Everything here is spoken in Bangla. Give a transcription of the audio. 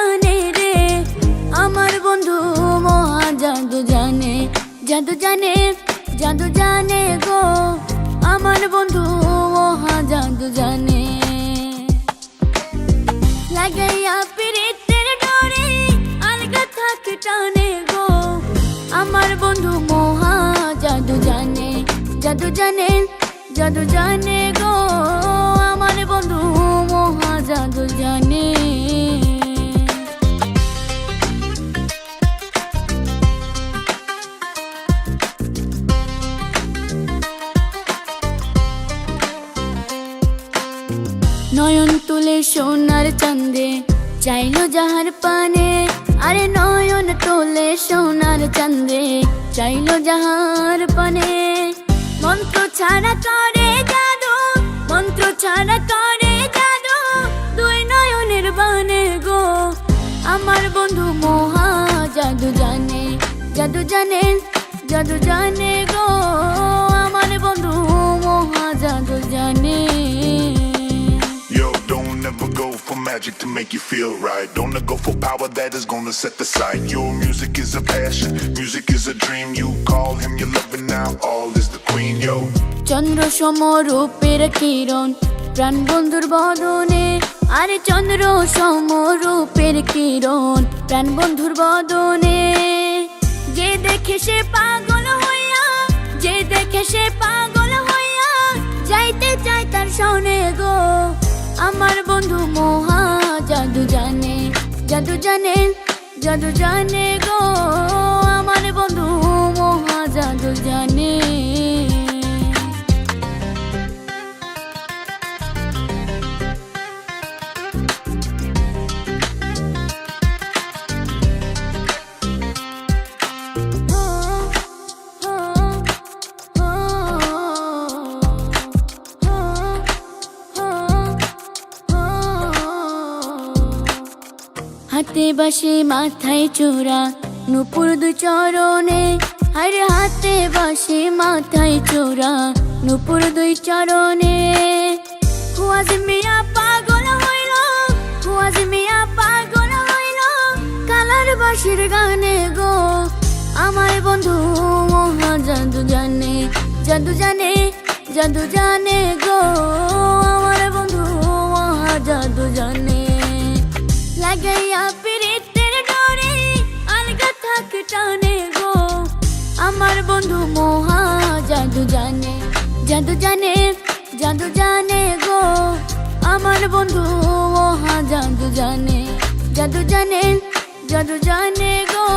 জানে রে আমার বন্ধু মহা জাদু জানে, জাদু জানে, জাদু জানে গো আমার বন্ধু মহা জাদু জানে। লাগাইয়া পিরিতের ডোরে আলগা থাকে টানে গো আমার বন্ধু মহা জাদু জানে, জাদু জানে, জাদু জানে গো আমার বন্ধু মহা জাদু জানে। নয়ন তুলে সোনার চাঁদে চাইলো যাহার পানে, আরে নয়ন তুলে সোনার চাঁদে চাইলো যাহার পানে। মন্ত্র ছাড়া করে জাদু, মন্ত্র ছাড়া করে জাদু দুই নয়নের বানে গো আমার বন্ধু মহা জাদু জানে, জাদু জানে, জাদু জানে গো আমার বন্ধু মহা জাদু জানে। Never go for magic to make you feel right. Don't go for power that is gonna set the sight. Your music is a passion, music is a dream. You call him, you're loving now. All is the queen, yo. চন্দ্র সম রূপের কিরণ প্রাণ বন্ধুর বদনে, আরে চন্দ্র সম রূপের কিরণ প্রাণ বন্ধুর বদনে। যে দেখে সে পাগল হইয়া, যে দেখে সে পাগল হইয়া যাইতে চাই তার শোনে গো আমার বন্ধু মহা জাদু জানে, জাদু জানে, জাদু জানে গো আমার বন্ধু মহা জাদু জানে। হাতে বাসে মাথায় চূড়া নুপুর দু চরণে, আরে হাতে বাসে মাথায় চূড়া নুপুর দুই চরণে। খুয়াজ মিয়া পাগল হইল, খুয়াজ মিয়া পাগল হইল কালার বাসির গানে গো আমার বন্ধু মহা জাদু জানে, জাদু জানে, জাদু জানে গো আমার বন্ধু মহা জাদু জানে। লাগাইয়া পিরিতের ডোরে আলগা থাকে টানে গো আমার বন্ধু মহা জাদু জানে, জাদু জানে, জাদু জানে গো আমার বন্ধু মহা জাদু জানে, জাদু জানে, জাদু জানে গো।